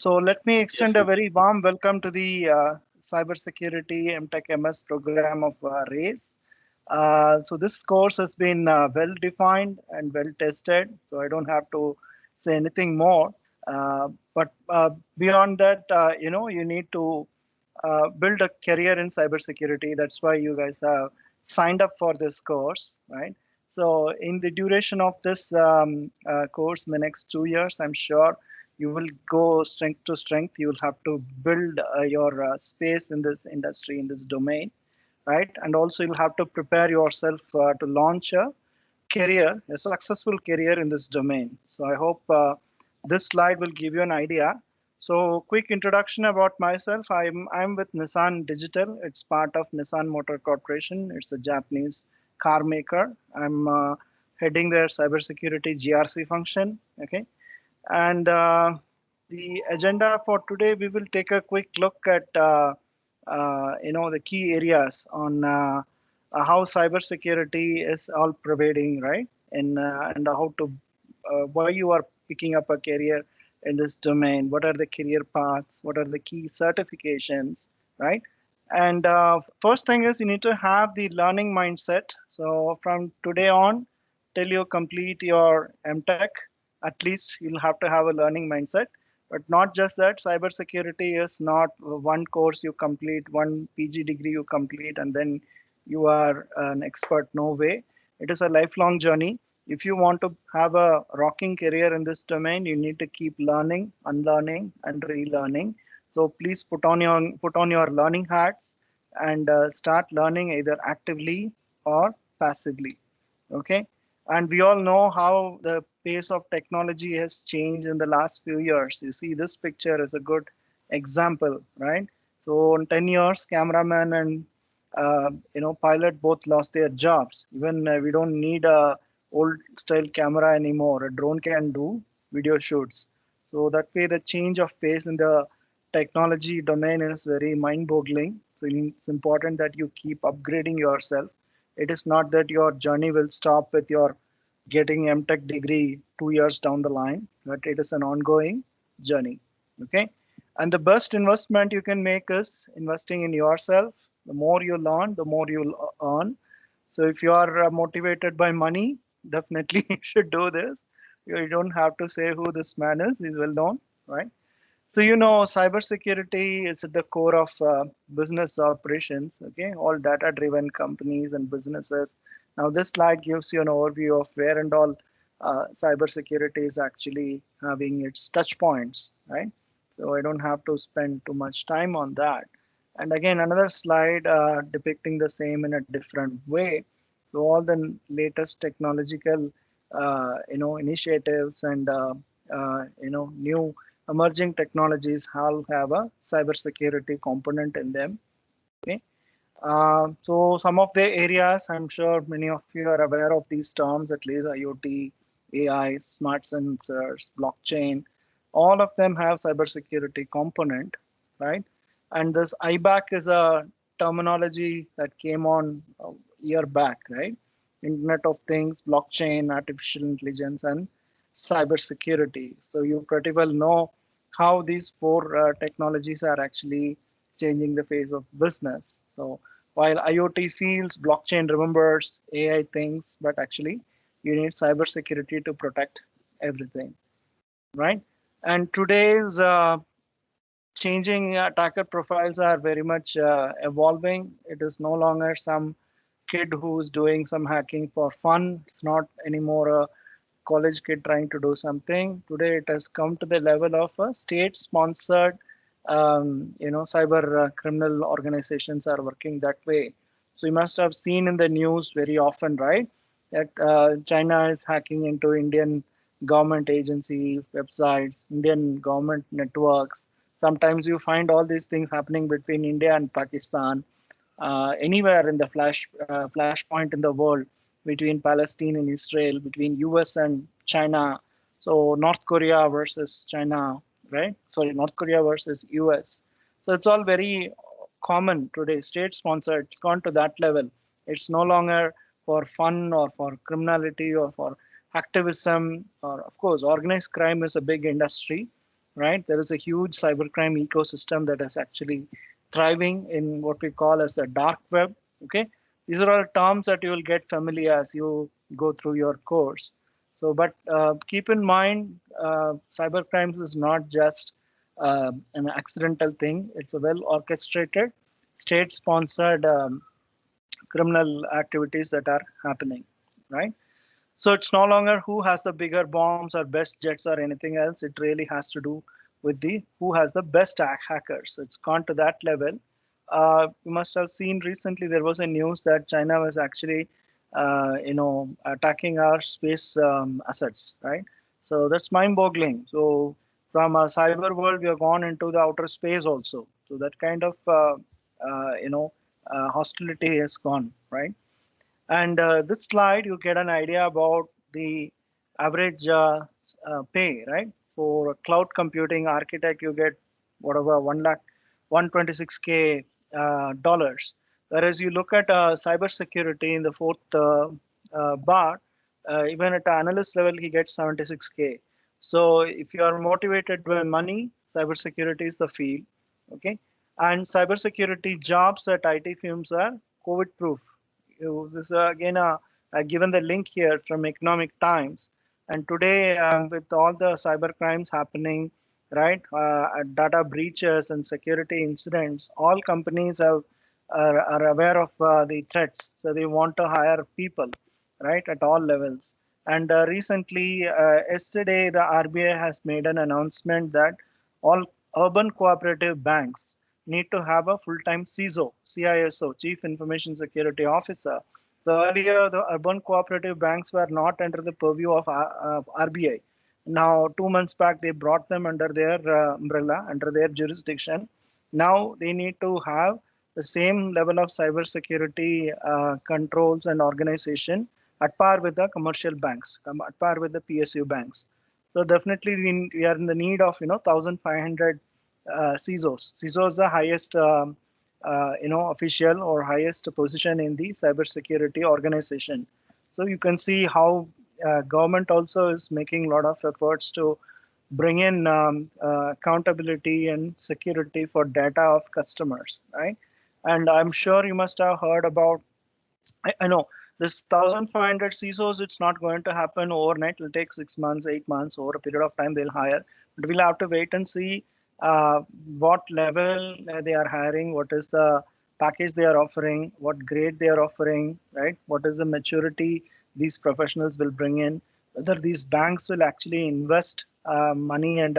So let me Yes, extend a very warm welcome to the Cybersecurity MTech MS program of RACE. So this course has been well defined and well tested, so I don't have to say anything more. But beyond that, you need to build a career in cybersecurity. That's why you guys have signed up for this course, right? So in the duration of this course in the next 2 years, I'm sure you will go strength to strength. You will have to build your space in this industry, in this domain, right? And also you'll have to prepare yourself to launch a career, a successful career in this domain. So I hope this slide will give you an idea. So quick introduction about myself. I'm with Nissan Digital. It's part of Nissan Motor Corporation. It's a Japanese car maker. I'm heading their cybersecurity GRC function. Okay, and the agenda for today, we will take a quick look at the key areas on how cybersecurity is all pervading, right? And how to why you are picking up a career in this domain. What are the career paths? What are the key certifications, right? And first thing is you need to have the learning mindset. So from today on, till you complete your MTech, at least you'll have to have a learning mindset. But not just that, cybersecurity is not one course you complete, one PG degree you complete, and then you are an expert. No way. It is a lifelong journey. If you want to have a rocking career in this domain, you need to keep learning, unlearning, and relearning. So please put on your learning hats and start learning either actively or passively. Okay, and we all know how the pace of technology has changed in the last few years. You see, this picture is a good example, right? So in 10 years, cameraman and pilot both lost their jobs. Even we don't need a old style camera anymore. A drone can do video shoots. So that way, the change of pace in the technology domain is very mind-boggling. So it's important that you keep upgrading yourself. It is not that your journey will stop with your getting MTech degree 2 years down the line, but it is an ongoing journey. Okay. And the best investment you can make is investing in yourself. The more you learn, the more you'll earn. So if you are motivated by money, definitely you should do this. You don't have to say who this man is. He's well known, right? So cybersecurity is at the core of business operations. Okay, all data-driven companies and businesses. Now, this slide gives you an overview of where and all cybersecurity is actually having its touch points, right? So I don't have to spend too much time on that. And again, another slide depicting the same in a different way. So all the latest technological, initiatives and new emerging technologies all have a cybersecurity component in them. Okay. So some of the areas, I'm sure many of you are aware of these terms, at least IoT, AI, smart sensors, blockchain, all of them have cybersecurity component, right? And this IBAC is a terminology that came on a year back, right? Internet of Things, blockchain, artificial intelligence, and cybersecurity. So you pretty well know how these four technologies are actually changing the face of business. So while IoT feels, blockchain remembers, AI thinks, but actually you need cybersecurity to protect everything, right? And today's changing attacker profiles are very much evolving. It is no longer some kid who's doing some hacking for fun. It's not anymore a college kid trying to do something. Today it has come to the level of a state-sponsored, cyber criminal organizations are working that way. So you must have seen in the news very often, right, that China is hacking into Indian government agency websites, Indian government networks. Sometimes you find all these things happening between India and Pakistan, anywhere in the flashpoint in the world between Palestine and Israel, between US and China. So North Korea versus China, right? Sorry, North Korea versus US. So it's all very common today, state sponsored. It's gone to that level. It's no longer for fun or for criminality or for activism, or of course organized crime is a big industry, right? There is a huge cybercrime ecosystem that is actually thriving in what we call as the dark web. Okay, these are all terms that you will get familiar as you go through your course. So, but keep in mind, cybercrimes is not just an accidental thing. It's a well orchestrated, state-sponsored criminal activities that are happening, right? So it's no longer who has the bigger bombs or best jets or anything else. It really has to do with the who has the best hackers. It's gone to that level. You must have seen recently there was a news that China was actually, attacking our space assets, right? So that's mind-boggling. So from a cyber world, we have gone into the outer space also. So that kind of, hostility has gone, right? And this slide, you get an idea about the average pay, right? For a cloud computing architect, you get whatever 1 lakh, 126K dollars. Whereas you look at cybersecurity in the fourth bar, even at an analyst level, he gets 76K. So if you are motivated by money, cybersecurity is the field. Okay, and cybersecurity jobs at IT firms are COVID proof. This again, given the link here from Economic Times. And today, with all the cyber crimes happening, right, data breaches and security incidents, all companies are aware of the threats. So they want to hire people, right, at all levels. And recently, yesterday, the RBI has made an announcement that all urban cooperative banks need to have a full-time CISO, Chief Information Security Officer. So earlier, the urban cooperative banks were not under the purview of RBI. Now, 2 months back, they brought them under their umbrella, under their jurisdiction. Now they need to have the same level of cybersecurity controls and organization at par with the commercial banks, at par with the PSU banks. So definitely we are in the need of 1,500 CISOs. CISO is the highest official or highest position in the cybersecurity organization. So you can see how government also is making a lot of efforts to bring in accountability and security for data of customers, right? And I'm sure you must have heard about, I know this 1,500 CISOs, it's not going to happen overnight. It'll take 6 months, 8 months, over a period of time they'll hire. But we'll have to wait and see what level they are hiring, what is the package they are offering, what grade they are offering, right? What is the maturity these professionals will bring in, whether these banks will actually invest money and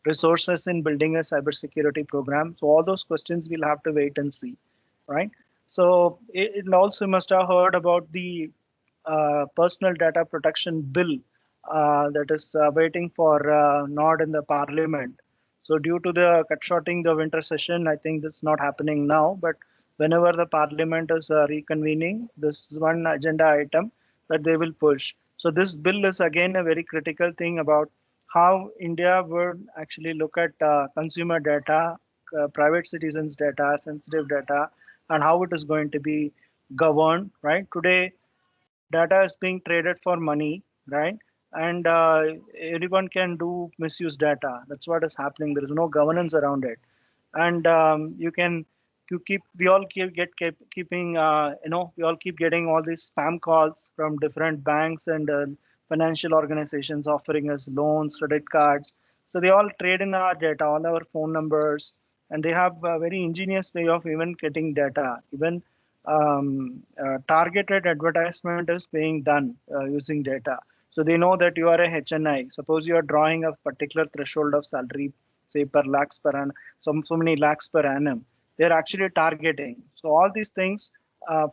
resources in building a cybersecurity program. So all those questions we'll have to wait and see, right? So it also must have heard about the personal data protection bill that is waiting for nod in the parliament. So due to the cut shorting the winter session, I think this is not happening now. But whenever the parliament is reconvening, this is one agenda item that they will push. So this bill is again a very critical thing about how India would actually look at consumer data, private citizens' data, sensitive data, and how it is going to be governed. Right today, data is being traded for money, right? And anyone can do misuse data. That's what is happening. There is no governance around it, and we all keeping we all keep getting all these spam calls from different banks and financial organizations offering us loans, credit cards. So they all trade in our data, all our phone numbers, and they have a very ingenious way of even getting data. Even targeted advertisement is being done using data. So they know that you are a HNI. Suppose you are drawing a particular threshold of salary, say per lakhs per annum, so many lakhs per annum. They're actually targeting. So all these things,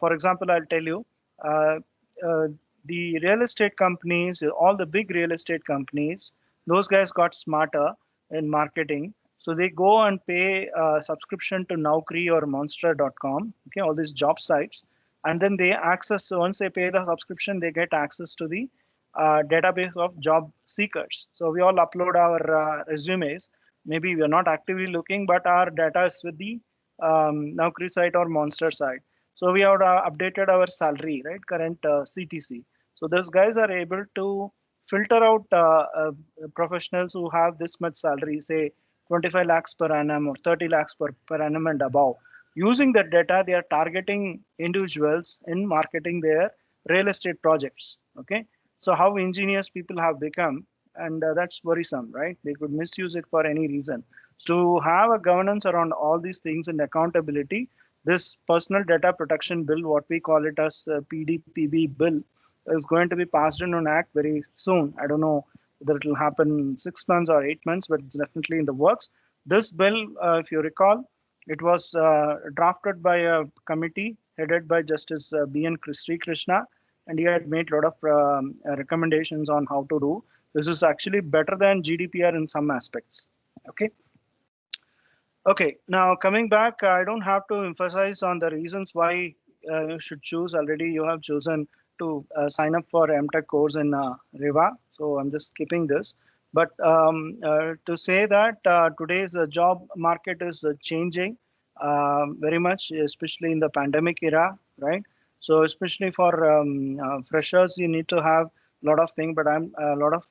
for example, I'll tell you, uh, uh, the real estate companies, all the big real estate companies, those guys got smarter in marketing. So they go and pay a subscription to Naukri or Monster.com, okay, all these job sites, and then they access. So once they pay the subscription, they get access to the database of job seekers. So we all upload our resumes. Maybe we are not actively looking, but our data is with the Naukri site or Monster site. So we have updated our salary, right? Current CTC. So those guys are able to filter out professionals who have this much salary, say 25 lakhs per annum or 30 lakhs per annum and above. Using that data, they are targeting individuals in marketing their real estate projects. Okay, so how ingenious people have become, and that's worrisome, right? They could misuse it for any reason. So to have a governance around all these things and accountability, this personal data protection bill, what we call it as PDPB bill, is going to be passed in an act very soon. I don't know whether it will happen in 6 months or 8 months, but it's definitely in the works. This bill, if you recall, it was drafted by a committee headed by Justice B.N. Sri Krishna, and he had made a lot of recommendations on how to do. This is actually better than GDPR in some aspects. Okay. Okay, now coming back, I don't have to emphasize on the reasons why you should choose. Already you have chosen to sign up for MTech course in Riva, so I'm just skipping this. But to say that today's job market is changing very much, especially in the pandemic era, right? So especially for freshers, you need to have a lot of things, but I'm a lot of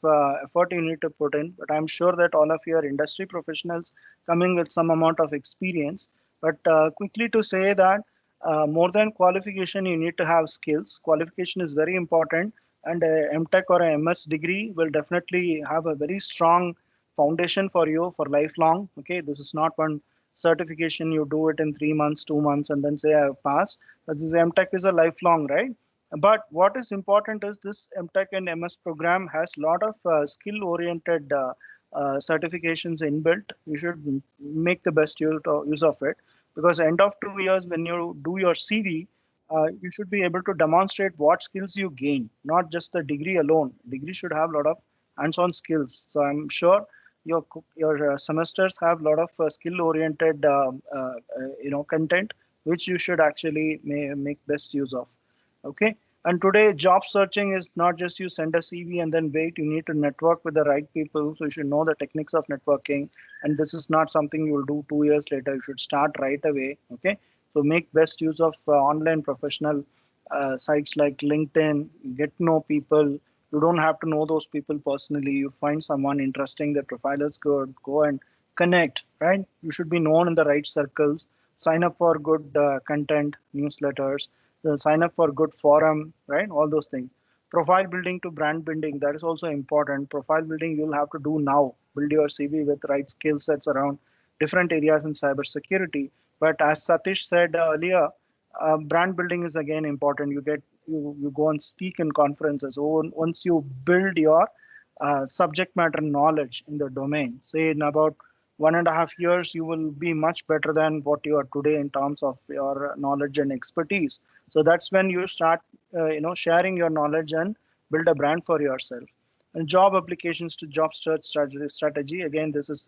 effort you need to put in. But I'm sure that all of your industry professionals coming with some amount of experience. But quickly to say that more than qualification, you need to have skills. Qualification is very important, and a MTech or a MS degree will definitely have a very strong foundation for you for lifelong. Okay, this is not one certification you do it in 3 months, 2 months, and then say I have passed. But this MTech is a lifelong, right? But what is important is this MTech and MS program has a lot of skill-oriented certifications inbuilt. You should make the best use of it, because end of 2 years when you do your CV, you should be able to demonstrate what skills you gain, not just the degree alone. Degree should have a lot of hands-on skills. So I'm sure your semesters have a lot of skill-oriented content, which you should actually make best use of. Okay. And today, job searching is not just you send a CV and then wait. You need to network with the right people. So you should know the techniques of networking. And this is not something you will do 2 years later. You should start right away. Okay. So make best use of online professional sites like LinkedIn. Get to know people. You don't have to know those people personally. You find someone interesting. Their profile is good. Go and connect. Right. You should be known in the right circles. Sign up for good content, newsletters, sign up for good forum, right? All those things. Profile building to brand building, that is also important. Profile building you'll have to do now. Build your CV with right skill sets around different areas in cybersecurity. But as Satish said earlier, brand building is again important. You go and speak in conferences. Once you build your subject matter knowledge in the domain, say in about 1.5 years, you will be much better than what you are today in terms of your knowledge and expertise. So that's when you start, sharing your knowledge and build a brand for yourself. And job applications to job search strategy. Again, this is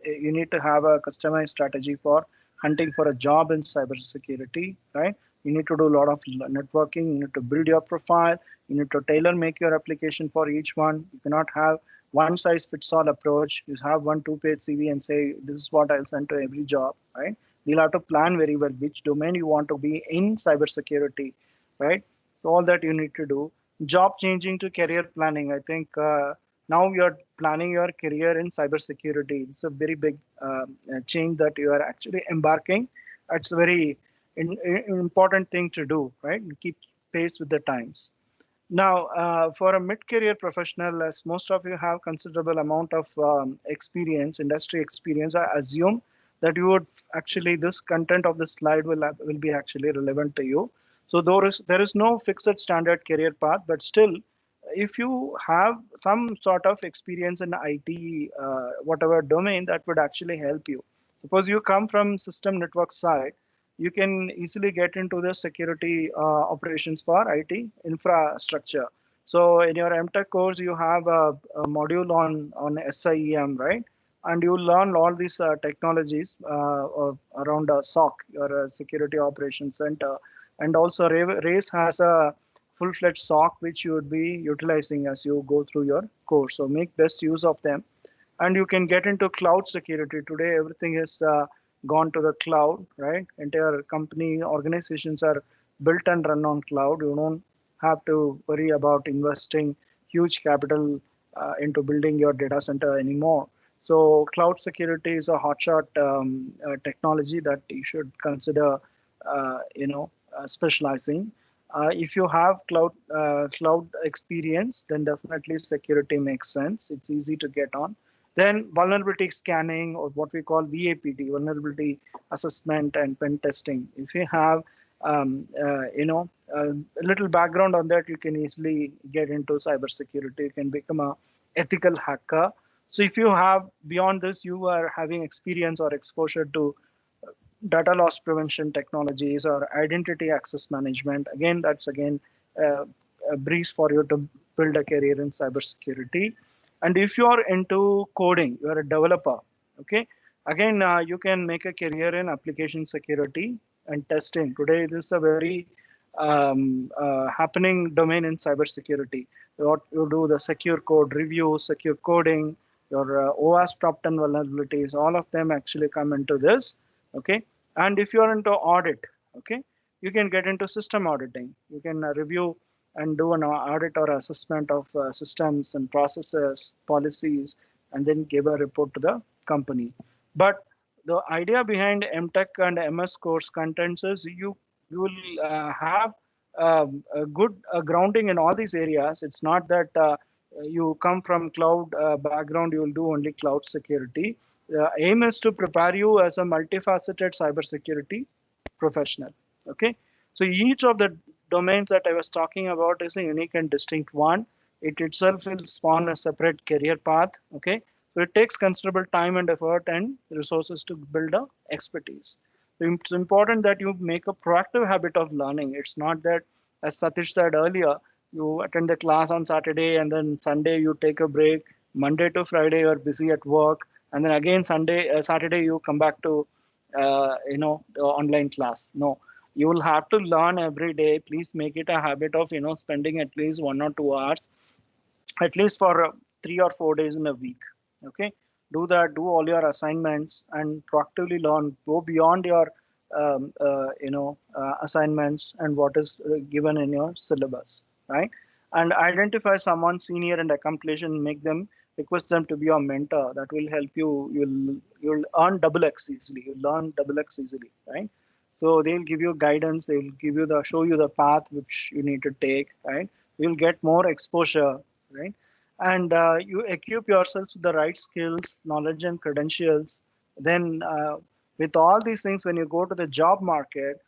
you need to have a customized strategy for hunting for a job in cybersecurity, right? You need to do a lot of networking. You need to build your profile. You need to tailor make your application for each one. You cannot have one size fits all approach. You have one two-page CV and say this is what I'll send to every job, right? You'll have to plan very well which domain you want to be in cybersecurity, right? So all that you need to do. Job changing to career planning. I think now you're planning your career in cybersecurity. It's a very big change that you are actually embarking. It's a very important thing to do, right? Keep pace with the times. Now, for a mid-career professional, as most of you have considerable amount of experience, industry experience, I assume that you would actually this content of the slide will be actually relevant to you. So there is no fixed standard career path, but still, if you have some sort of experience in IT, whatever domain, that would actually help you. Suppose you come from system network side, you can easily get into the security operations for IT infrastructure. So in your MTech course, you have a module on SIEM, right? And you learn all these technologies around SOC, your Security Operations Center, and also RACE has a full-fledged SOC which you would be utilizing as you go through your course. So make best use of them, and you can get into cloud security. Today everything is gone to the cloud, right? Entire company organizations are built and run on cloud. You don't have to worry about investing huge capital into building your data center anymore. So cloud security is a hotshot technology that you should consider, specializing. If you have cloud experience, then definitely security makes sense. It's easy to get on. Then vulnerability scanning, or what we call VAPT, vulnerability assessment and pen testing. If you have a little background on that, you can easily get into cybersecurity. You can become a ethical hacker. So if you have beyond this, you are having experience or exposure to data loss prevention technologies or identity access management. Again, that's again uh, a breeze for you to build a career in cybersecurity. And if you are into coding, you are a developer. Okay, again, you can make a career in application security and testing. Today, this is a very happening domain in cybersecurity. What you do, the secure code review, secure coding, your OWASP top 10 vulnerabilities, all of them actually come into this. Okay, and if you are into audit, okay, you can get into system auditing. You can review and do an audit or assessment of systems and processes, policies, and then give a report to the company. But the idea behind MTech and MS course contents is you will have a good grounding in all these areas. It's not that you come from cloud background, you will do only cloud security. The aim is to prepare you as a multifaceted cybersecurity professional. Okay, so each of the domains that I was talking about is a unique and distinct one. It itself will spawn a separate career path. Okay, so it takes considerable time and effort and resources to build a expertise. So it's important that you make a proactive habit of learning. It's not that, as Satish said earlier, you attend the class on Saturday and then Sunday you take a break. Monday to Friday you're busy at work, and then again Saturday you come back to the online class. No, you will have to learn every day. Please make it a habit of spending at least 1 or 2 hours, at least for 3 or 4 days in a week. Okay, do that. Do all your assignments and proactively learn. Go beyond your assignments and what is given in your syllabus, right? And identify someone senior and accomplished and make them request them to be your mentor. That will help you. You'll earn double X easily. You'll learn double X easily, right? So they'll give you guidance. They'll give you the show you the path which you need to take, right? You'll get more exposure, right? And you equip yourselves with the right skills, knowledge, and credentials. Then, with all these things, when you go to the job market,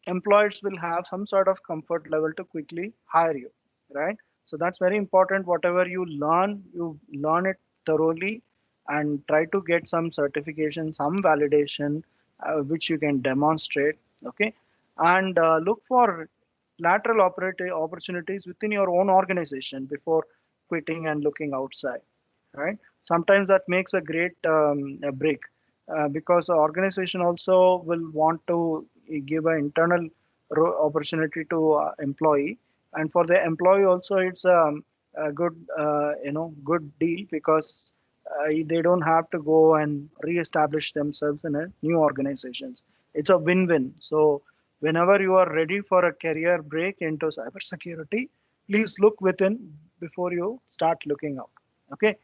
employers will have some sort of comfort level to quickly hire you, right? So that's very important. Whatever you learn it thoroughly and try to get some certification, some validation, which you can demonstrate. Okay, and look for lateral opportunities within your own organization before quitting and looking outside, right? Sometimes that makes a great a break, because the organization also will want to give an internal opportunity to employee, and for the employee also it's a good good deal, because they don't have to go and re-establish themselves in a new organizations. It's a win-win. So whenever you are ready for a career break into cybersecurity, please look within before you start looking out. Okay.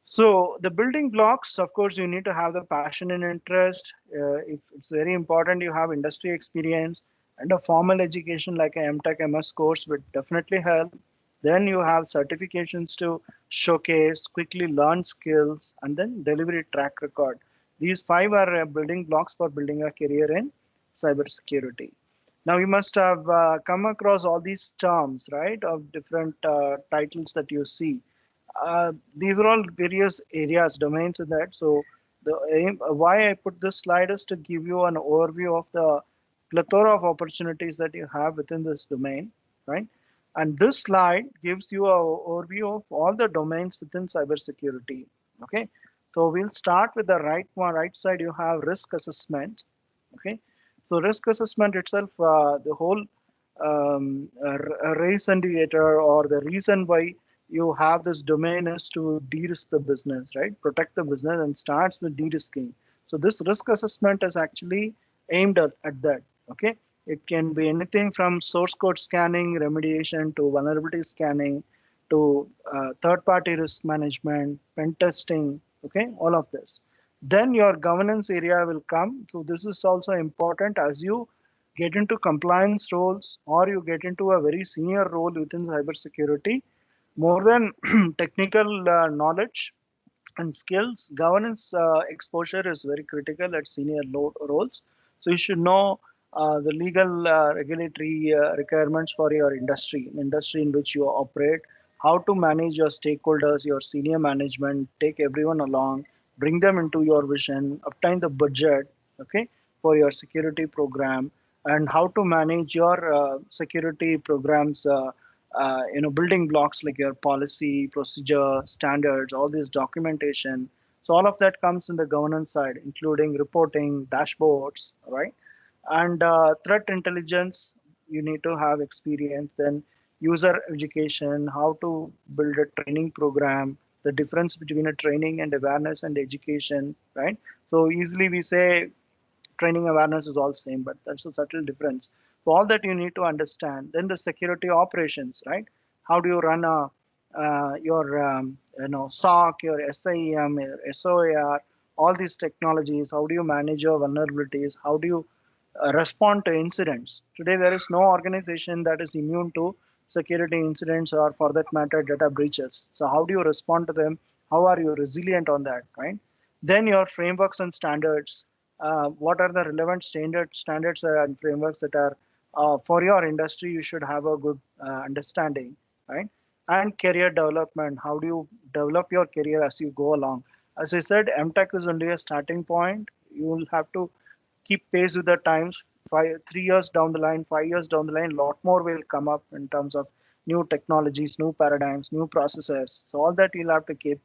So the building blocks, of course, you need to have the passion and interest. It's very important you have industry experience, and a formal education like a MTech MS course would definitely help. Then you have certifications to showcase, quickly learn skills, and then delivery track record. These five are building blocks for building a career in cybersecurity. Now you must have come across all these terms, right, of different titles that you see. These are all various areas, domains in that. So the aim, why I put this slide is to give you an overview of the plethora of opportunities that you have within this domain, right? And this slide gives you an overview of all the domains within cybersecurity. Okay, so we'll start with the right one. Right side, you have risk assessment. Okay, so risk assessment itself, the whole race indicator or the reason why you have this domain is to de-risk the business, right? Protect the business and starts with de-risking. So this risk assessment is actually aimed at that. Okay, it can be anything from source code scanning, remediation to vulnerability scanning to third-party risk management, pen testing, okay, all of this. Then your governance area will come. So this is also important as you get into compliance roles or you get into a very senior role within cybersecurity. More than technical knowledge and skills, governance exposure is very critical at senior roles. So you should know the legal regulatory requirements for your industry in which you operate, how to manage your stakeholders, your senior management, take everyone along, bring them into your vision, obtain the budget, okay, for your security program, and how to manage your security programs. Building blocks like your policy, procedure, standards, all this documentation. So all of that comes in the governance side, including reporting, dashboards, right? And threat intelligence, you need to have experience. Then user education, how to build a training program, the difference between a training and awareness and education, right? So easily we say training awareness is all same, but that's a subtle difference. So all that you need to understand. Then the security operations, right? How do you run your SOC, your SIEM, your SOAR, all these technologies? How do you manage your vulnerabilities? How do you respond to incidents? Today there is no organization that is immune to security incidents or, for that matter, data breaches. So how do you respond to them? How are you resilient on that, right? Then your frameworks and standards. What are the relevant standards and frameworks that are for your industry? You should have a good understanding, right? And career development. How do you develop your career as you go along? As I said, MTech is only a starting point. You will have to keep pace with the times. 3 years down the line, 5 years down the line, a lot more will come up in terms of new technologies, new paradigms, new processes. So all that you'll have to keep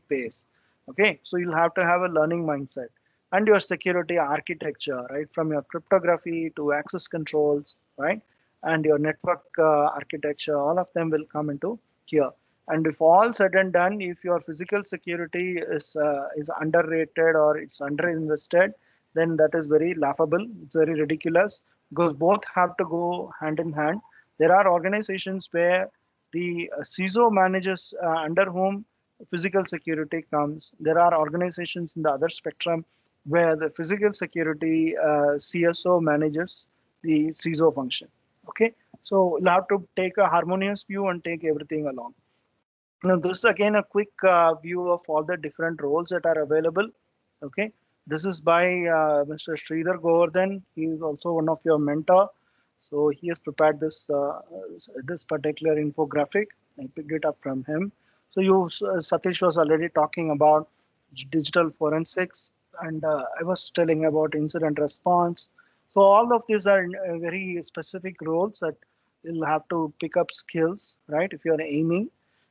pace. Okay, so you'll have to have a learning mindset and your security architecture, right? From your cryptography to access controls, right? And your network architecture, all of them will come into here. And if all said and done, if your physical security is underrated or it's underinvested, then that is very laughable. It's very ridiculous because both have to go hand in hand. There are organizations where the CISO manages under whom physical security comes. There are organizations in the other spectrum where the physical security CSO manages the CISO function. Okay, so you'll have to take a harmonious view and take everything along. Now, this is again a quick view of all the different roles that are available. Okay, this is by Mr. Sridhar Govardhan. He is also one of your mentor. So he has prepared this particular infographic. I picked it up from him. So Satish was already talking about digital forensics, and I was telling about incident response. So all of these are very specific roles that you'll have to pick up skills, right? If you're aiming,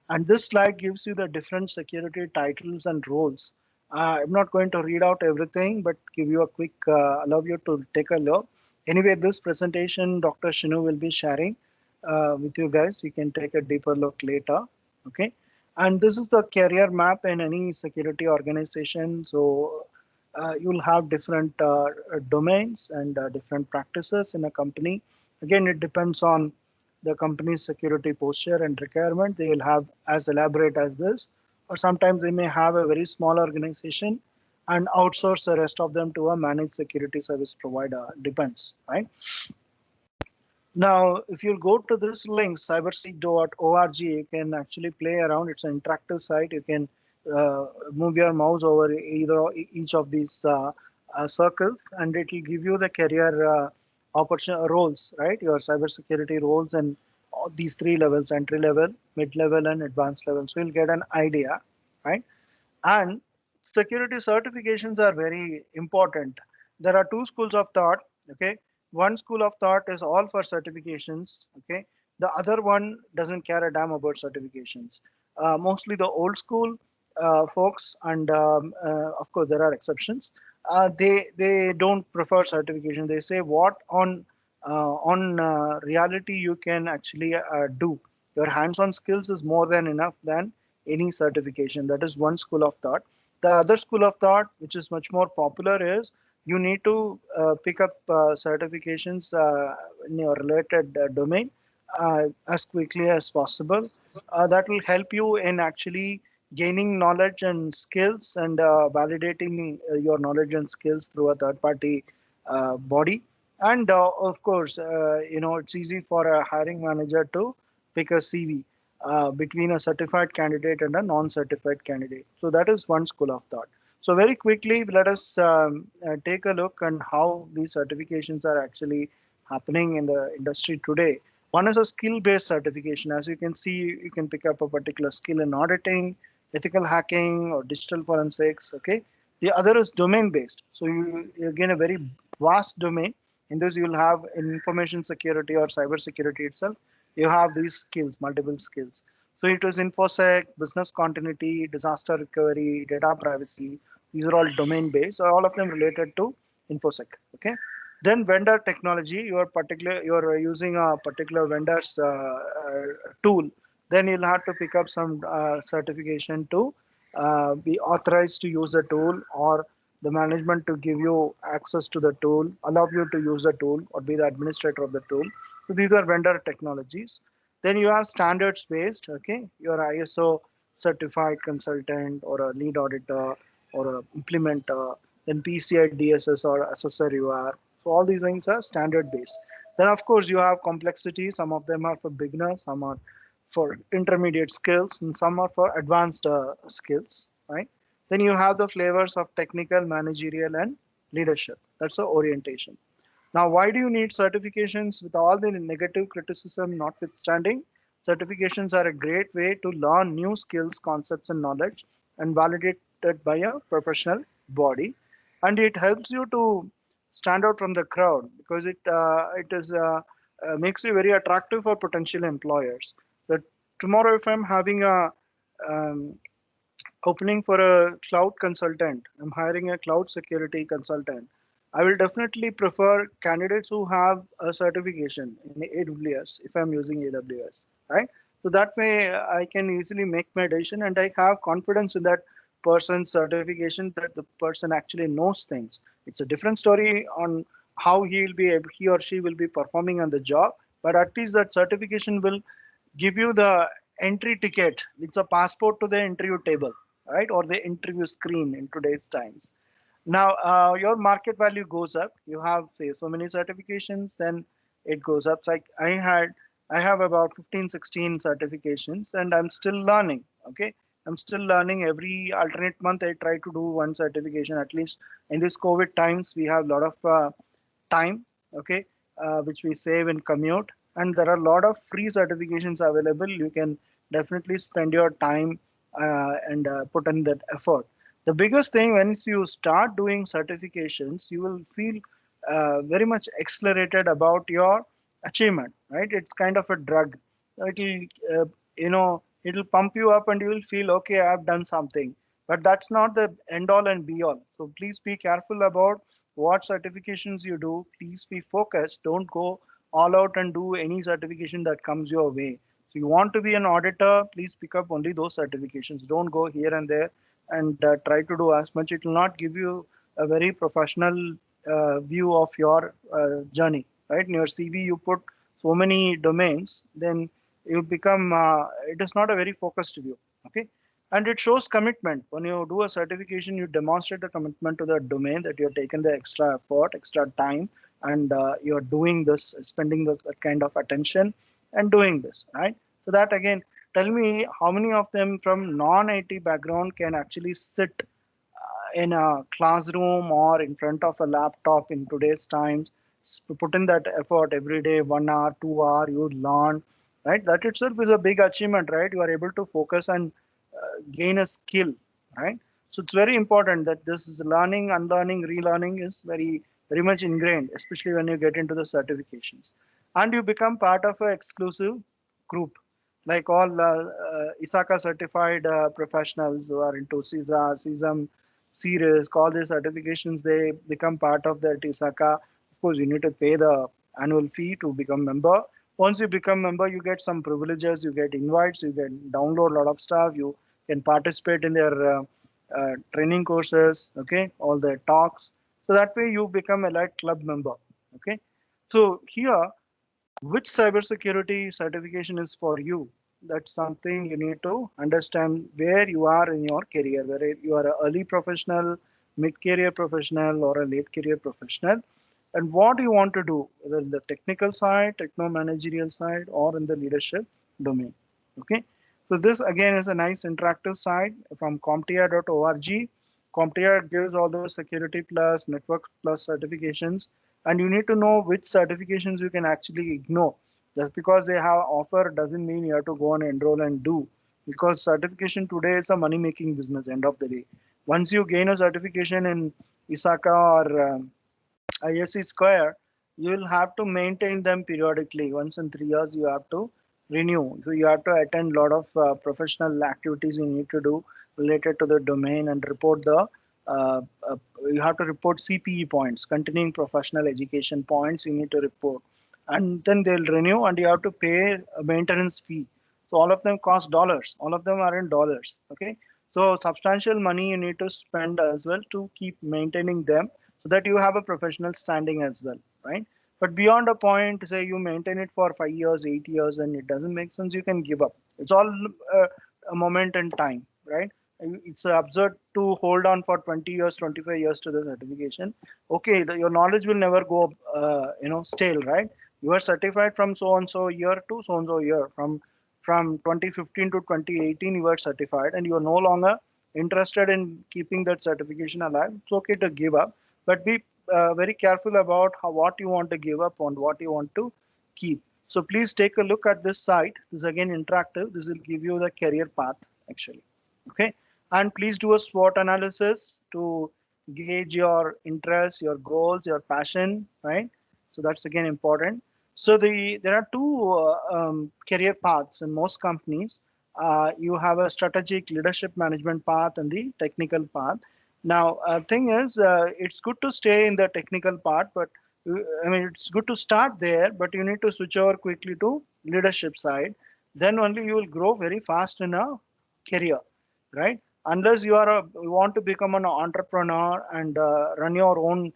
and this slide gives you the different security titles and roles. I'm not going to read out everything, but give you a quick, allow you to take a look. Anyway, this presentation, Dr. Shinu will be sharing with you guys. You can take a deeper look later. Okay. And this is the career map in any security organization. So you'll have different domains and different practices in a company. Again, it depends on the company's security posture and requirement. They will have as elaborate as this, or sometimes they may have a very small organization and outsource the rest of them to a managed security service provider. Depends, right? Now, if you go to this link, cybersec.org, you can actually play around. It's an interactive site. You can move your mouse over each of these circles, and it will give you the career roles, right? Your cybersecurity roles and all these three levels: entry level, mid level, and advanced level. So you'll get an idea, right? And security certifications are very important. There are two schools of thought. Okay, one school of thought is all for certifications. Okay, the other one doesn't care a damn about certifications. Mostly the old school folks, and of course there are exceptions. They don't prefer certification. They say what on reality you can actually do. Your hands-on skills is more than enough than any certification. That is one school of thought. The other school of thought, which is much more popular, is you need to pick up certifications in your related domain as quickly as possible. that will help you in actually gaining knowledge and skills and validating your knowledge and skills through a third party body. And of course, it's easy for a hiring manager to pick a CV between a certified candidate and a non-certified candidate. So that is one school of thought. So very quickly, let us take a look on how these certifications are actually happening in the industry today. One is a skill-based certification. As you can see, you can pick up a particular skill in auditing, ethical hacking, or digital forensics. Okay. The other is domain-based. So you gain a very vast domain. In this, you'll have information security or cyber security itself. You have these skills, multiple skills. So it is InfoSec, business continuity, disaster recovery, data privacy. These are all domain-based. So all of them related to InfoSec. Okay. Then vendor technology, you're using a particular vendor's tool. Then you'll have to pick up some certification to be authorized to use the tool, or the management to give you access to the tool, allow you to use the tool, or be the administrator of the tool. So these are vendor technologies. Then you have standards based. Okay, you're ISO certified consultant or a lead auditor or a implementer. Then PCI DSS or assessor you are. So all these things are standard based. Then of course you have complexity. Some of them are for beginners, some are for intermediate skills, and some are for advanced skills. Right. Then you have the flavors of technical, managerial, and leadership. That's the orientation. Now, why do you need certifications? With all the negative criticism notwithstanding, certifications are a great way to learn new skills, concepts, and knowledge and validated by a professional body. And it helps you to stand out from the crowd because it makes you very attractive for potential employers. That tomorrow, if I'm having a um, opening for a cloud consultant, I'm hiring a cloud security consultant, I will definitely prefer candidates who have a certification in AWS if I'm using AWS, right? So that way I can easily make my decision and I have confidence in that person's certification that the person actually knows things. It's a different story on how he or she will be performing on the job, but at least that certification will give you the entry ticket. It's a passport to the interview table, right? Or the interview screen in today's times. Now, your market value goes up. You have, say, so many certifications, then it goes up. Like I have about 15, 16 certifications, and I'm still learning. Okay, I'm still learning. Every alternate month, I try to do one certification. At least in this COVID times, we have a lot of time. Okay, which we save in commute, and there are a lot of free certifications available. You can definitely spend your time and put in that effort. The biggest thing, once you start doing certifications, you will feel very much accelerated about your achievement, right? It's kind of a drug. It'll it'll pump you up and you will feel, okay, I've done something. But that's not the end all and be all. So please be careful about what certifications you do. Please be focused. Don't go all out and do any certification that comes your way. So you want to be an auditor, please pick up only those certifications. Don't go here and there and try to do as much. It will not give you a very professional view of your journey, right? In your CV, you put so many domains, then you become, it is not a very focused view, okay? And it shows commitment. When you do a certification, you demonstrate a commitment to the domain that you're taking the extra effort, extra time, and you're doing this, spending that kind of attention and doing this, right? So that again, tell me how many of them from non-IT background can actually sit in a classroom or in front of a laptop in today's times, put in that effort every day, 1 hour, 2 hour, you learn, right? That itself is a big achievement, right? You are able to focus and gain a skill, right? So it's very important that this is learning, unlearning, relearning is very much ingrained, especially when you get into the certifications. And you become part of an exclusive group, like all ISACA certified professionals who are into CISA, CISM, CRISC, all these certifications, they become part of that ISACA. Of course, you need to pay the annual fee to become member. Once you become member, you get some privileges, you get invites, you can download a lot of stuff, you can participate in their training courses, okay, all their talks. So that way you become a Elite Club member, okay. So here, which cybersecurity certification is for you? That's something you need to understand where you are in your career, whether you are an early professional, mid-career professional, or a late career professional, and what you want to do, whether in the technical side, techno-managerial side, or in the leadership domain. Okay, so this again is a nice interactive site from CompTIA.org. CompTIA gives all the security plus, network plus certifications, and you need to know which certifications you can actually ignore. Just because they have offer doesn't mean you have to go and enroll and do. Because certification today is a money-making business. End of the day, once you gain a certification in ISACA or ISC Square, you will have to maintain them periodically. Once in 3 years, you have to renew. So you have to attend a lot of professional activities you need to do related to the domain and report the. Uh, uh, you have to report CPE points, continuing professional education points. You need to report, and then they'll renew, and you have to pay a maintenance fee. So all of them cost dollars. All of them are in dollars. Okay, so substantial money you need to spend as well to keep maintaining them so that you have a professional standing as well, right? But beyond a point, say you maintain it for 5 years, 8 years, and it doesn't make sense, you can give up. It's all a moment in time, right? It's absurd to hold on for 20 years, 25 years to the certification. Okay, your knowledge will never go, stale, right? You are certified from so and so year to so and so year. From 2015 to 2018, you are certified, and you are no longer interested in keeping that certification alive. It's okay to give up, but be very careful about what you want to give up on, what you want to keep. So please take a look at this site. This is again interactive. This will give you the career path actually. Okay, and please do a SWOT analysis to gauge your interests, your goals, your passion, right? So that's again important. So there are two career paths in most companies. You have a strategic leadership management path and the technical path. Now, thing is, it's good to stay in the technical part, but I mean, it's good to start there, but you need to switch over quickly to leadership side. Then only you will grow very fast in a career, right? Unless you want to become an entrepreneur and run your own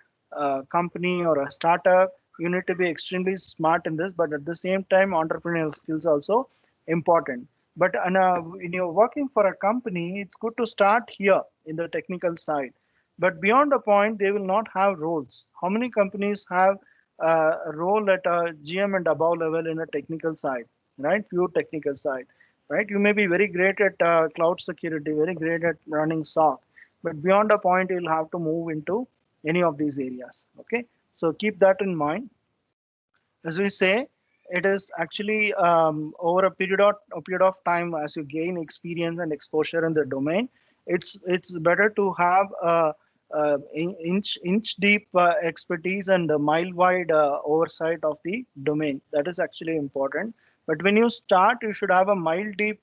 company or a startup, you need to be extremely smart in this. But at the same time, entrepreneurial skills also important. But when you're working for a company, it's good to start here in the technical side. But beyond a point, they will not have roles. How many companies have a role at a GM and above level in a technical side, right? Pure technical side, right? You may be very great at cloud security, very great at running SOC, but beyond a point, you'll have to move into any of these areas. Okay, so keep that in mind. As we say, it is actually over a period of time as you gain experience and exposure in the domain. It's better to have inch deep expertise and a mile wide oversight of the domain. That is actually important. But when you start, you should have a mile deep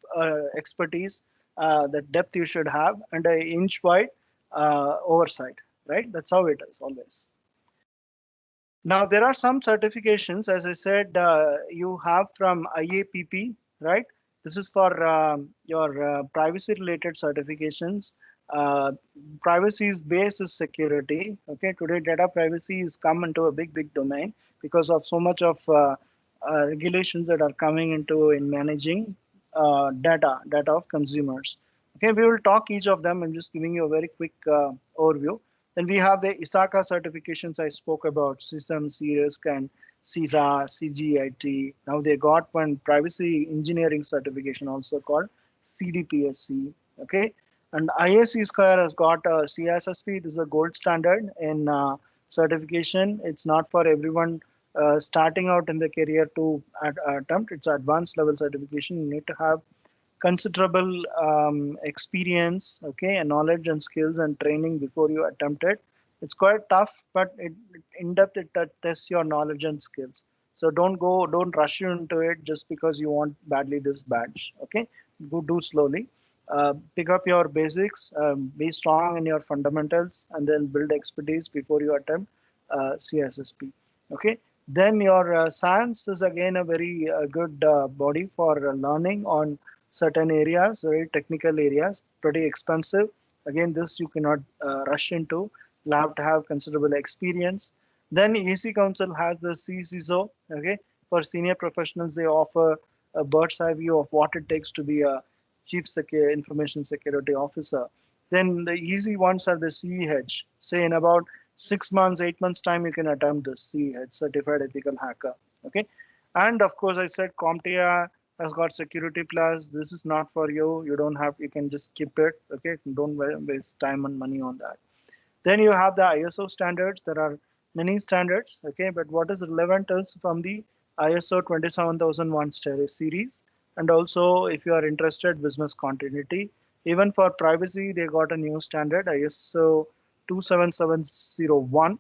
expertise, the depth you should have, and a inch wide oversight. Right? That's how it is always. Now, there are some certifications, as I said, you have from IAPP, right? This is for your privacy related certifications. Uh, Privacy's base is security. Okay, today data privacy has come into a big domain because of so much of regulations that are coming into in managing data of consumers. Okay, we will talk each of them. I'm just giving you a very quick overview. Then we have the ISACA certifications I spoke about, CISM, CRISC, and CISA, CGIT. Now they got one privacy engineering certification also called CDPSC. Okay, and ISC Square has got a CSSP. This is a gold standard in certification. It's not for everyone starting out in the career to attempt. It's advanced level certification. You need to have considerable experience, okay, and knowledge and skills and training before you attempt it. It's quite tough, but in depth it tests your knowledge and skills. So don't rush into it just because you want badly this badge. Okay, go do slowly. Pick up your basics, be strong in your fundamentals, and then build expertise before you attempt CSSP. Okay, then your science is again a very good body for learning on certain areas, very technical areas, pretty expensive. Again, this you cannot rush into. You have to have considerable experience. Then EC Council has the CCISO. Okay, for senior professionals, they offer a bird's eye view of what it takes to be a information security officer. Then the easy ones are the CEH. Say in about 6 months, 8 months time, you can attempt this CEH, Certified Ethical Hacker. Okay, and of course, I said CompTIA has got Security Plus. This is not for you. You don't have. You can just skip it. Okay, don't waste time and money on that. Then you have the ISO standards. There are many standards, okay, but what is relevant is from the ISO 27001 series, and also if you are interested, business continuity. Even for privacy, they got a new standard, ISO 27701.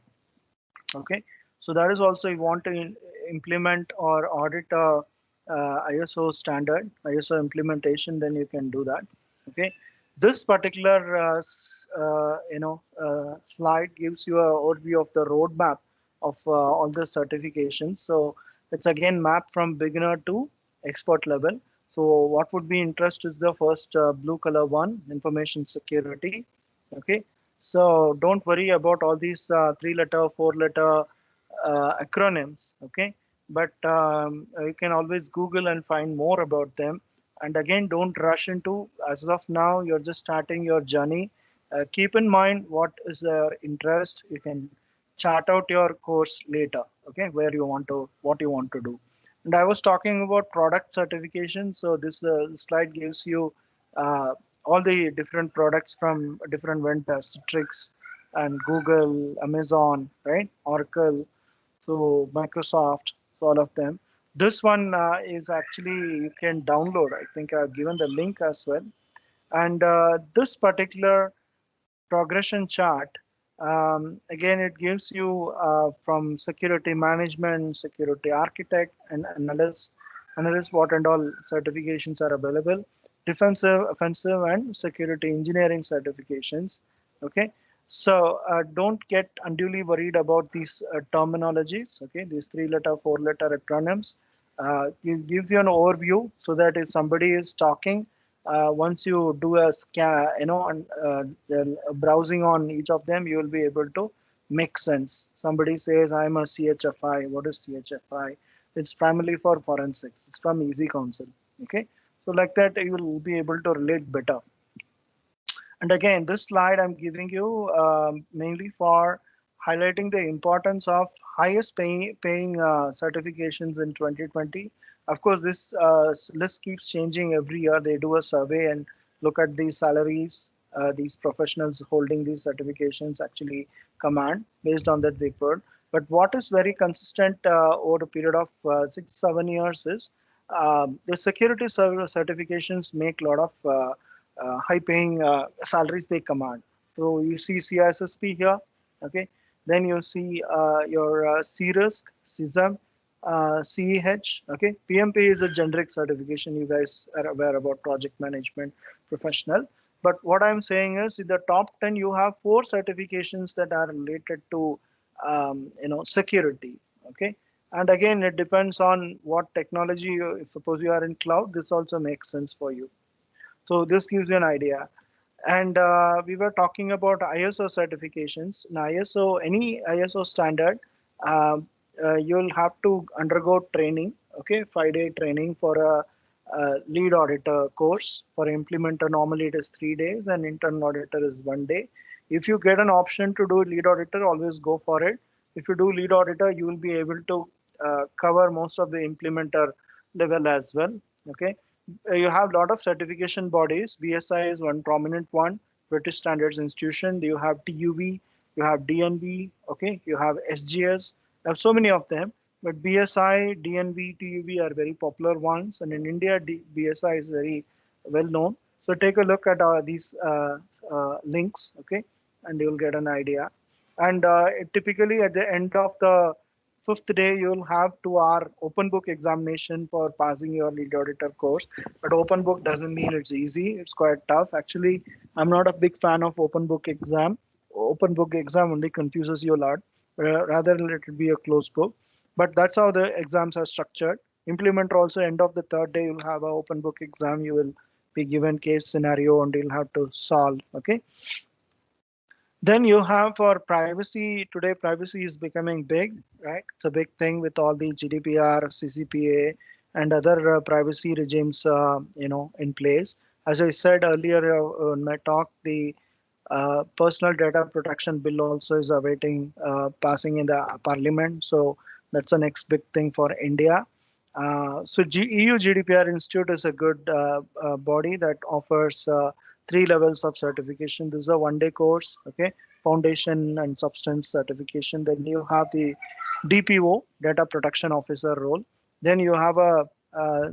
Okay, so that is also you want to implement or audit a ISO standard, ISO implementation, then you can do that. Okay, this particular slide gives you a overview of the roadmap of all the certifications. So it's again mapped from beginner to expert level. So what would be interest is the first blue color one, information security. Okay, so don't worry about all these three-letter, four-letter acronyms. Okay, but you can always Google and find more about them. And again, don't rush into. As of now, you're just starting your journey. Keep in mind what is your interest. You can chart out your course later. Okay, where you want to, what you want to do. And I was talking about product certification. So this slide gives you uh, all the different products from different vendors, Citrix and Google, Amazon, right? Oracle, so Microsoft, so all of them. This one is actually you can download. I think I've given the link as well. And this particular progression chart, again, it gives you from security management, security architect, and analyst what and all certifications are available, defensive, offensive, and security engineering certifications. Okay, so don't get unduly worried about these terminologies. Okay, these three-letter, four-letter acronyms. It gives you an overview so that if somebody is talking, once you do a scan, and then browsing on each of them, you will be able to make sense. Somebody says, I'm a CHFI. What is CHFI? It's primarily for forensics. It's from Easy Counsel. Okay. So like that, you will be able to relate better. And again, this slide I'm giving you mainly for highlighting the importance of highest paying certifications in 2020. Of course, this list keeps changing every year. They do a survey and look at the salaries these professionals holding these certifications actually command. Based on that, they put. But what is very consistent over a period of 6-7 years is the security certifications make a lot of high paying salaries they command. So you see CISSP here, okay? Then you see your CRISC, CISM, CEH, okay? PMP is a generic certification. You guys are aware about project management professional. But what I'm saying is in the top 10, you have 4 certifications that are related to, security, okay? And again, it depends on what technology, if suppose you are in cloud, this also makes sense for you. So this gives you an idea. And we were talking about ISO certifications. In ISO, any ISO standard, you'll have to undergo training, okay, 5-day training for a lead auditor course. For implementer, normally it is 3 days, and internal auditor is 1 day. If you get an option to do lead auditor, always go for it. If you do lead auditor, you will be able to cover most of the implementer level as well, okay. You have a lot of certification bodies. BSI is one prominent one, British Standards Institution. You have TUV, you have DNV, okay, you have SGS. You have so many of them, but BSI, DNV, TUV are very popular ones, and in India, BSI is very well known. So take a look at these links, okay, and you'll get an idea. And typically at the end of the 5th day, you'll have 2-hour open book examination for passing your lead auditor course. But open book doesn't mean it's easy. It's quite tough. Actually, I'm not a big fan of open book exam. Open book exam only confuses you a lot. Rather, let it be a closed book. But that's how the exams are structured. Implementer also, end of the 3rd day, you'll have an open book exam. You will be given case scenario and you'll have to solve. Okay. Then you have for privacy. Today, privacy is becoming big, right? It's a big thing with all the GDPR, CCPA, and other privacy regimes, in place. As I said earlier in my talk, the personal data protection bill also is awaiting passing in the parliament. So that's the next big thing for India. EU GDPR Institute is a good body that offers three levels of certification. This is a one-day course, okay, foundation and substance certification. Then you have the DPO, data protection officer role. Then you have a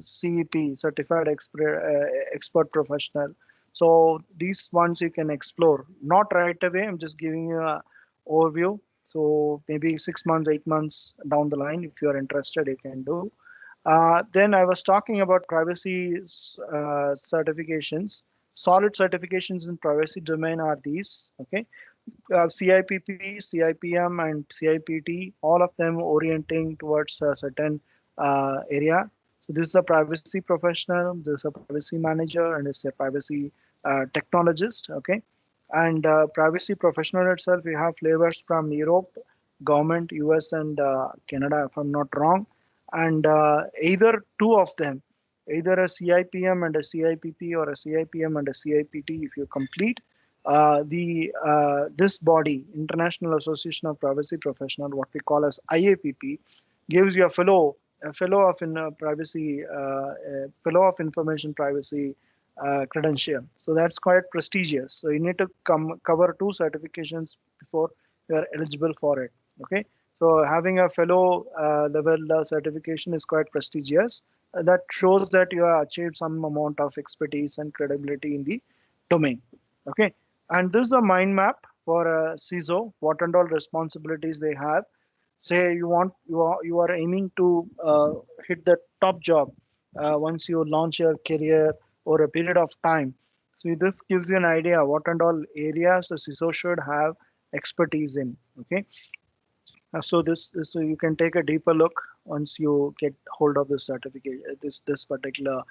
CEP, certified expert professional. So these ones you can explore. Not right away. I'm just giving you a overview. So maybe 6 months, 8 months down the line, if you are interested, you can do. Then I was talking about privacy certifications. Solid certifications in privacy domain are these. Okay, CIPP, CIPM, and CIPT, all of them orienting towards a certain area. So this is a privacy professional, this is a privacy manager, and this is a privacy technologist. Okay, and privacy professional itself, we have flavors from Europe, government, US, and Canada, if I'm not wrong. And either two of them, either a CIPM and a CIPP or a CIPM and a CIPT, if you complete the this body, International Association of Privacy Professional, what we call as IAPP, gives you a fellow of in privacy, fellow of information privacy credential. So that's quite prestigious. So you need to cover two certifications before you are eligible for it. Okay. So having a fellow level certification is quite prestigious. That shows that you have achieved some amount of expertise and credibility in the domain. Okay, and this is a mind map for a CISO, what and all responsibilities they have. Say you are aiming to hit the top job once you launch your career over a period of time. So this gives you an idea what and all areas a CISO should have expertise in. Okay, so so you can take a deeper look once you get hold of this certificate, this particular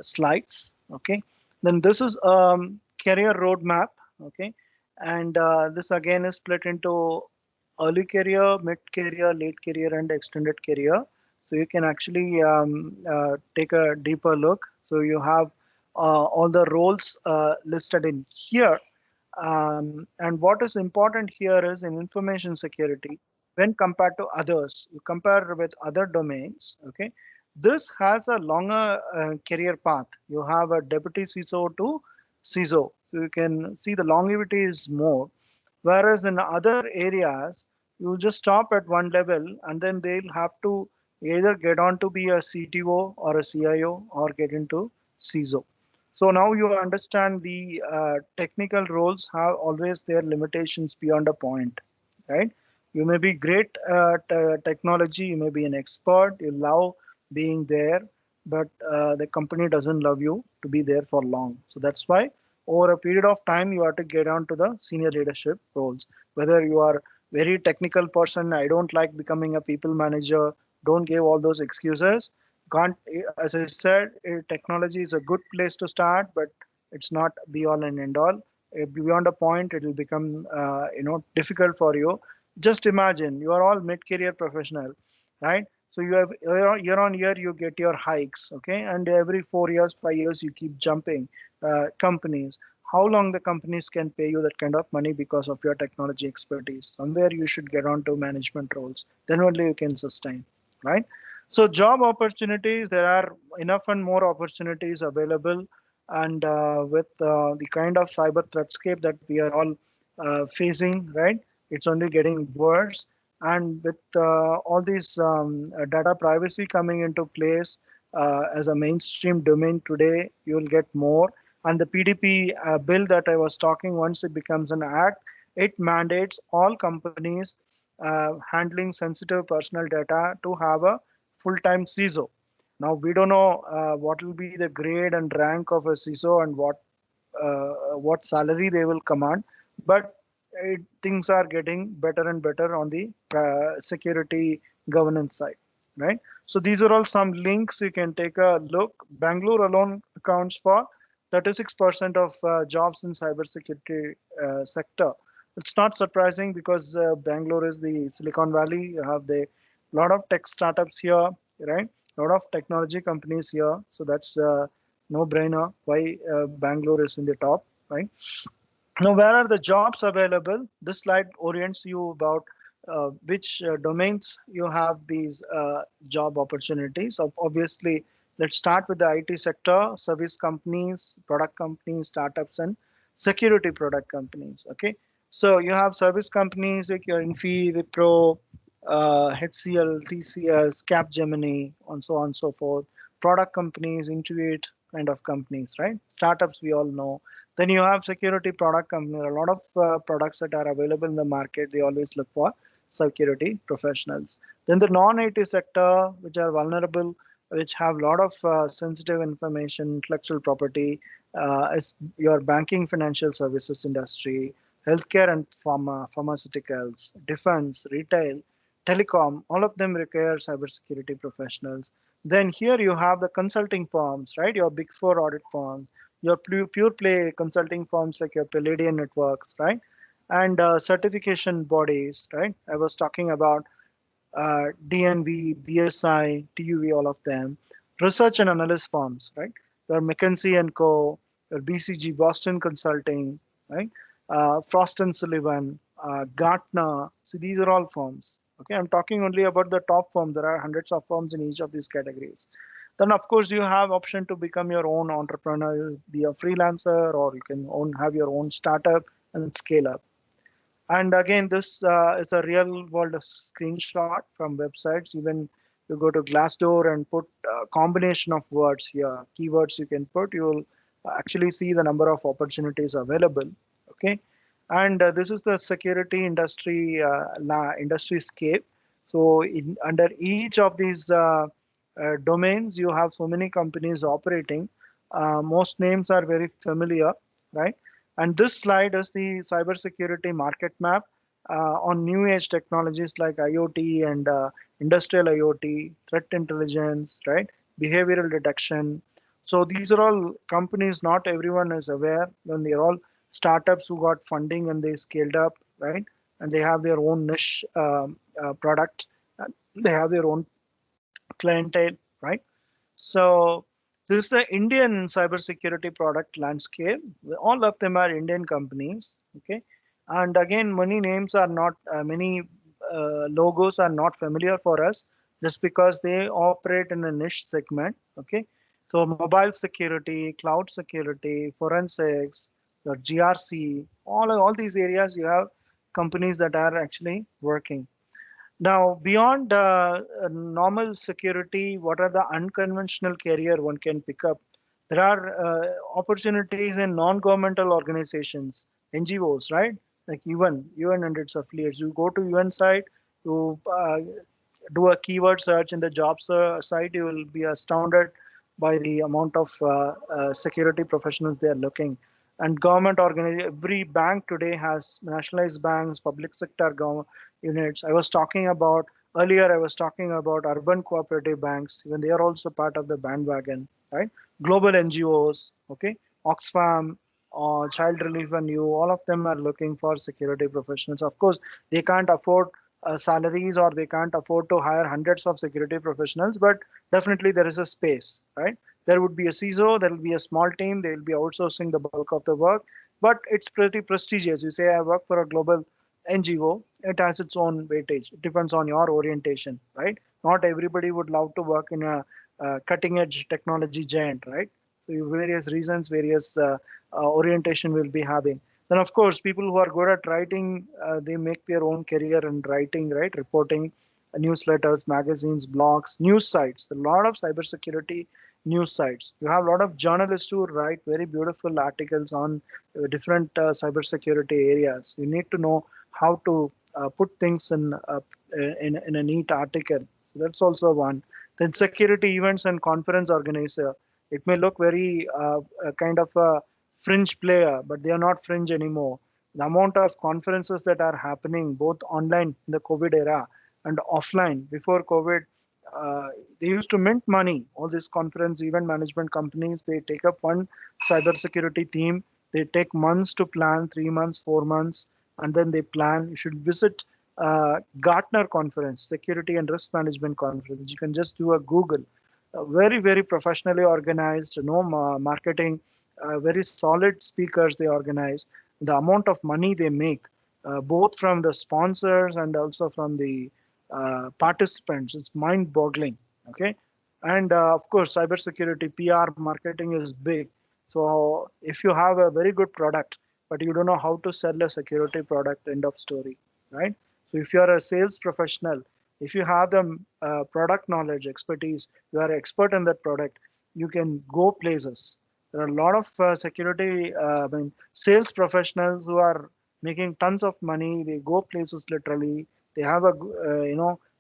slides. Okay, then this is career roadmap. Okay, and this again is split into early career, mid career, late career, and extended career. So you can actually take a deeper look. So you have all the roles listed in here. And what is important here is in information security, when compared to others, you compare with other domains. Okay, this has a longer career path. You have a deputy CISO to CISO. So you can see the longevity is more. Whereas in other areas, you just stop at one level and then they'll have to either get on to be a CTO or a CIO or get into CISO. So now you understand the technical roles have always their limitations beyond a point, right? You may be great at technology, you may be an expert, you love being there, but the company doesn't love you to be there for long. So that's why over a period of time you have to get on to the senior leadership roles. Whether you are very technical person, I don't like becoming a people manager, don't give all those excuses. Can't, as I said, technology is a good place to start, but it's not be all and end all. Beyond a point, it will become difficult for you. Just imagine you are all mid-career professional, right? So you have year on year you get your hikes, okay, and every 4 years, 5 years you keep jumping companies. How long the companies can pay you that kind of money because of your technology expertise? Somewhere you should get on to management roles. Then only you can sustain, right? So job opportunities, there are enough and more opportunities available, and with the kind of cyber threatscape that we are all facing, right? It's only getting worse, and with all these data privacy coming into place as a mainstream domain today, you will get more. And the PDP bill that I was talking, once it becomes an act, it mandates all companies handling sensitive personal data to have a full-time CISO. Now we don't know what will be the grade and rank of a CISO and what salary they will command, but things are getting better and better on the security governance side, right? So these are all some links you can take a look. Bangalore alone accounts for 36% of jobs in cybersecurity sector. It's not surprising because Bangalore is the Silicon Valley. You have the lot of tech startups here, right? A lot of technology companies here, so that's no brainer why Bangalore is in the top, right? Now, where are the jobs available? This slide orients you about which domains you have these job opportunities. So obviously, let's start with the IT sector, service companies, product companies, startups, and security product companies. Okay, so you have service companies like your Infi, Wipro, HCL, TCS, Capgemini, and so on and so forth. Product companies, Intuit kind of companies, right? Startups we all know. Then you have security product company. A lot of products that are available in the market, they always look for security professionals. Then the non-IT sector, which are vulnerable, which have a lot of sensitive information, intellectual property, is your banking, financial services industry, healthcare and pharmaceuticals, defense, retail, telecom. All of them require cybersecurity professionals. Then here you have the consulting firms, right? Your big four audit firms, your pure play consulting firms like your Palladium networks, right? And certification bodies, right? I was talking about DNV, BSI, TUV, all of them. Research and analyst firms, right? Your McKinsey and Co., your BCG, Boston Consulting, right? Frost and Sullivan, Gartner. So these are all firms. Okay, I'm talking only about the top firm. There are hundreds of firms in each of these categories. Then, of course, you have option to become your own entrepreneur, be a freelancer, or you can have your own startup and scale up. And again, this is a real world screenshot from websites. Even you go to Glassdoor and put a combination of words here, keywords you can put, you will actually see the number of opportunities available. Okay, and this is the security industry industry scape. So under each of these domains, you have so many companies operating. Most names are very familiar, right? And this slide is the cybersecurity market map on new age technologies like IoT and industrial IoT, threat intelligence, right? Behavioral detection. So these are all companies not everyone is aware when they're all startups who got funding and they scaled up, right? And they have their own niche product. They have their own clientele, right? So this is the Indian cybersecurity product landscape. All of them are Indian companies. Okay, and again, many names are not many logos are not familiar for us just because they operate in a niche segment. Okay, so mobile security, cloud security, forensics, your GRC, all these areas you have companies that are actually working. Now, beyond normal security, what are the unconventional career one can pick up? There are opportunities in non-governmental organizations, NGOs, right? Like UN and its affiliates. You go to UN site, you do a keyword search in the jobs site, you will be astounded by the amount of security professionals they are looking. And government organization, every bank today has nationalized banks, public sector government units. I was talking about urban cooperative banks. Even they are also part of the bandwagon, right? Global NGOs, okay, Oxfam, Child Relief and You, all of them are looking for security professionals. Of course, they can't afford salaries or they can't afford to hire hundreds of security professionals, but definitely there is a space, right? There would be a CISO, there will be a small team, they will be outsourcing the bulk of the work, but it's pretty prestigious. You say, I work for a global NGO, it has its own weightage. It depends on your orientation, right? Not everybody would love to work in a cutting edge technology giant, right? So various reasons, various orientation will be having. Then, of course, people who are good at writing, they make their own career in writing, right? Reporting, newsletters, magazines, blogs, news sites. A lot of cybersecurity news sites. You have a lot of journalists who write very beautiful articles on different cybersecurity areas. You need to know how to put things in a neat article. So that's also one. Then security events and conference organizer. It may look very kind of a fringe player, but they are not fringe anymore. The amount of conferences that are happening both online in the COVID era and offline before COVID, uh, they used to mint money. All these conference event management companies, they take up one cybersecurity theme. They take months to plan, 3 months, 4 months, and then they plan. You should visit Gartner conference, security and risk management conference. You can just do a Google. very, very professionally organized, marketing, very solid speakers they organize. The amount of money they make, both from the sponsors and also from the participants, it's mind-boggling. Okay, and of course, cybersecurity, PR, marketing is big. So if you have a very good product, but you don't know how to sell a security product, end of story, right? So if you are a sales professional, if you have the product knowledge, expertise, you are expert in that product, you can go places. There are a lot of security, sales professionals who are making tons of money. They go places literally. They have a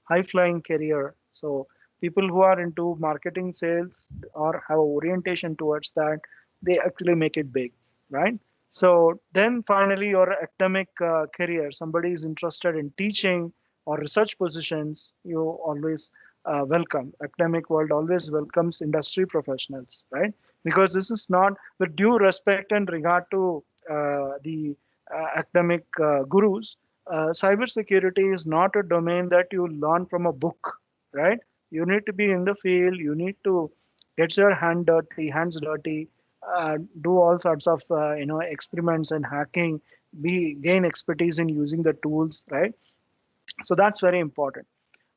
high flying career. So people who are into marketing, sales, or have orientation towards that, they actually make it big, right? So then finally, your academic career. Somebody is interested in teaching or research positions, you always welcome. Academic world always welcomes industry professionals, right? Because this is not with due respect and regard to the academic gurus. Cybersecurity is not a domain that you learn from a book, right? You need to be in the field. You need to get your hands dirty, do all sorts of experiments and hacking, be gain expertise in using the tools, right? So that's very important.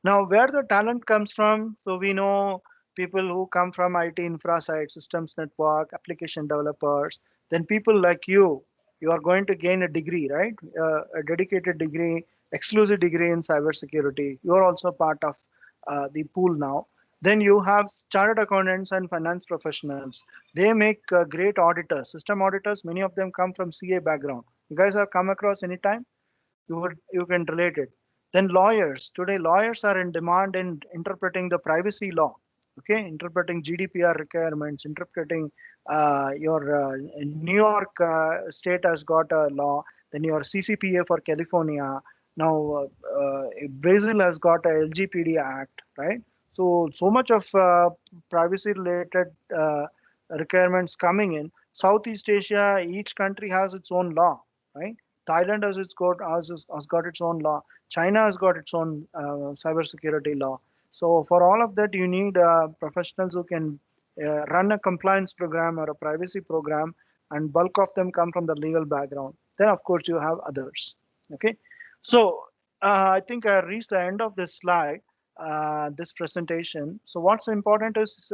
Now, where the talent comes from, so we know people who come from IT infra side, systems network, application developers, then people like you are going to gain a degree, right? A dedicated degree, exclusive degree in cybersecurity. You are also part of the pool now. Then you have chartered accountants and finance professionals. They make great auditors, system auditors. Many of them come from CA background. You guys have come across any time? You can relate it. Then lawyers. Today, lawyers are in demand in interpreting the privacy law. Okay, interpreting GDPR requirements, interpreting your New York state has got a law. Then your CCPA for California. Now Brazil has got a LGPD Act, right? So much of privacy related requirements coming in. Southeast Asia, each country has its own law, right? Thailand has got its own law. China has got its own cybersecurity law. So for all of that, you need professionals who can run a compliance program or a privacy program, and bulk of them come from the legal background. Then of course you have others. Okay, so I think I reached the end of this slide, this presentation. So what's important is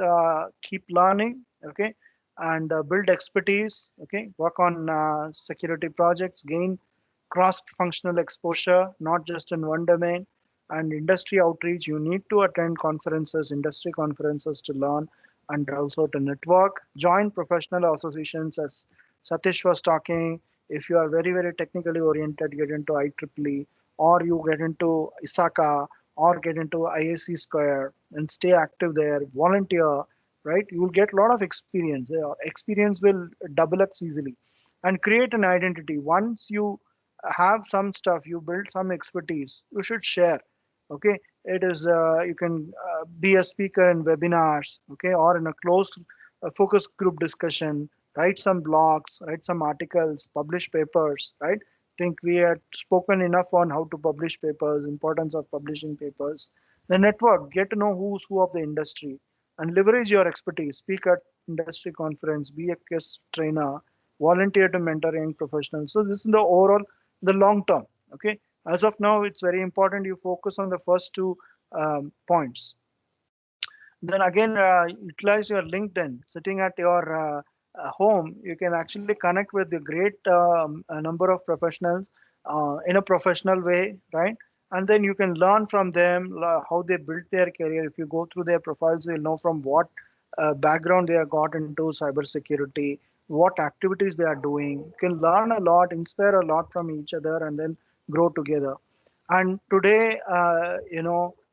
keep learning. Okay, and build expertise. Okay, work on security projects, gain cross-functional exposure, not just in one domain, and industry outreach. You need to attend conferences, industry conferences to learn and also to network. Join professional associations, as Satish was talking. If you are very, very technically oriented, get into IEEE, or you get into ISACA, or get into IAC Square and stay active there, volunteer, right? You will get a lot of experience. Experience will develop easily and create an identity. Once you have some stuff, you build some expertise, you should share. Okay, it is you can be a speaker in webinars, okay, or in a closed focus group discussion, write some blogs, write some articles, publish papers, right? Think we had spoken enough on how to publish papers, importance of publishing papers. The network, get to know who's who of the industry and leverage your expertise. Speak at industry conference, be a guest trainer, volunteer to mentor young professionals. So this is the overall, the long term. Okay. As of now, it's very important you focus on the first two points. Then again, utilize your LinkedIn. Sitting at your home, you can actually connect with a great a number of professionals in a professional way, right? And then you can learn from them how they built their career. If you go through their profiles, you'll know from what background they have got into cybersecurity, what activities they are doing. You can learn a lot, inspire a lot from each other, and then grow together. And today,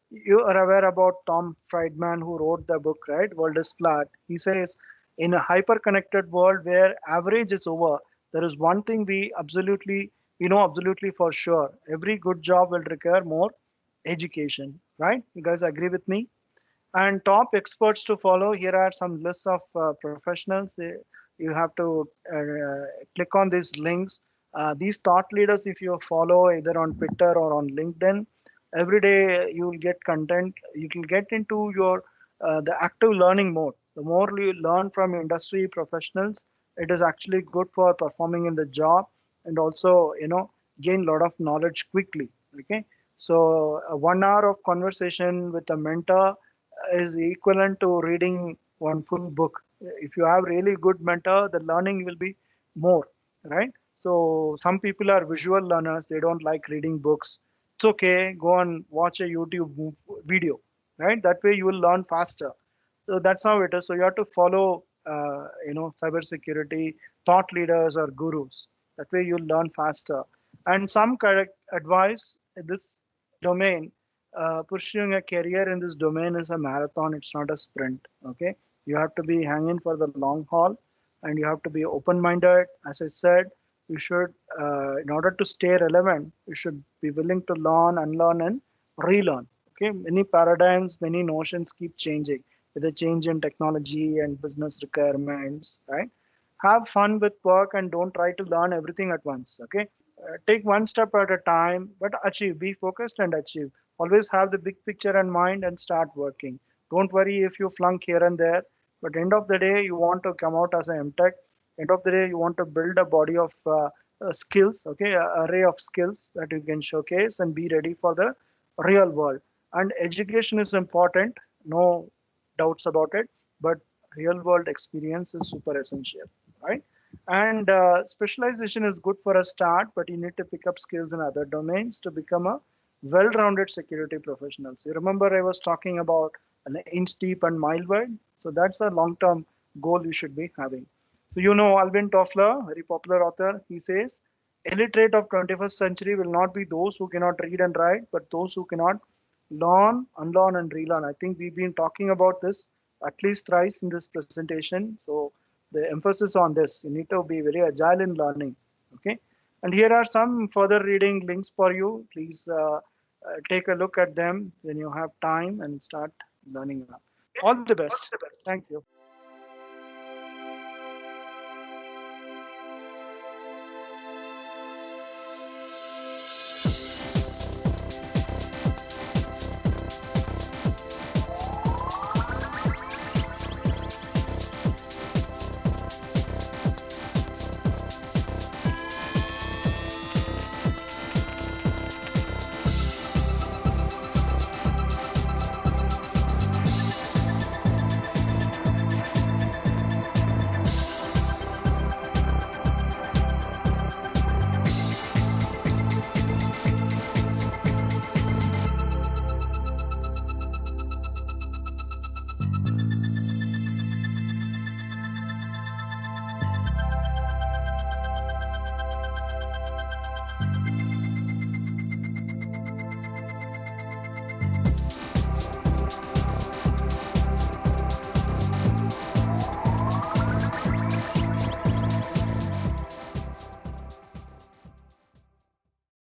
you are aware about Tom Friedman, who wrote the book, right? World is Flat. He says, in a hyper-connected world where average is over, there is one thing we know absolutely for sure. Every good job will require more education, right? You guys agree with me? And top experts to follow. Here are some lists of professionals. You have to click on these links. These thought leaders, if you follow either on Twitter or on LinkedIn, every day you will get content. You can get into your the active learning mode. The more you learn from industry professionals, it is actually good for performing in the job, and also gain a lot of knowledge quickly. Okay, so 1 hour of conversation with a mentor is equivalent to reading one full book. If you have really good mentor, the learning will be more, right? So some people are visual learners; they don't like reading books. It's okay. Go and watch a YouTube video, right? That way you will learn faster. So that's how it is. So you have to follow, cybersecurity thought leaders or gurus. That way you'll learn faster. And some correct advice in this domain, pursuing a career in this domain is a marathon. It's not a sprint. Okay, you have to be hanging for the long haul, and you have to be open-minded. As I said, you should, in order to stay relevant, you should be willing to learn, unlearn, and relearn. Okay, many paradigms, many notions keep changing with the change in technology and business requirements, right? Have fun with work and don't try to learn everything at once. Okay, take one step at a time, but achieve. Be focused and achieve. Always have the big picture in mind and start working. Don't worry if you flunk here and there, but end of the day, you want to come out as an MTech. End of the day, you want to build a body of skills, okay, array of skills that you can showcase and be ready for the real world. And education is important, no doubts about it, but real world experience is super essential, right? And specialization is good for a start, but you need to pick up skills in other domains to become a well-rounded security professional. So you remember I was talking about an inch deep and mile wide. So that's a long-term goal you should be having. So Alvin Toffler, very popular author, he says, illiterate of 21st century will not be those who cannot read and write, but those who cannot learn, unlearn, and relearn. I think we've been talking about this at least thrice in this presentation. So the emphasis on this, you need to be very agile in learning. Okay. And here are some further reading links for you. Please take a look at them when you have time and start learning up. All the best. Thank you.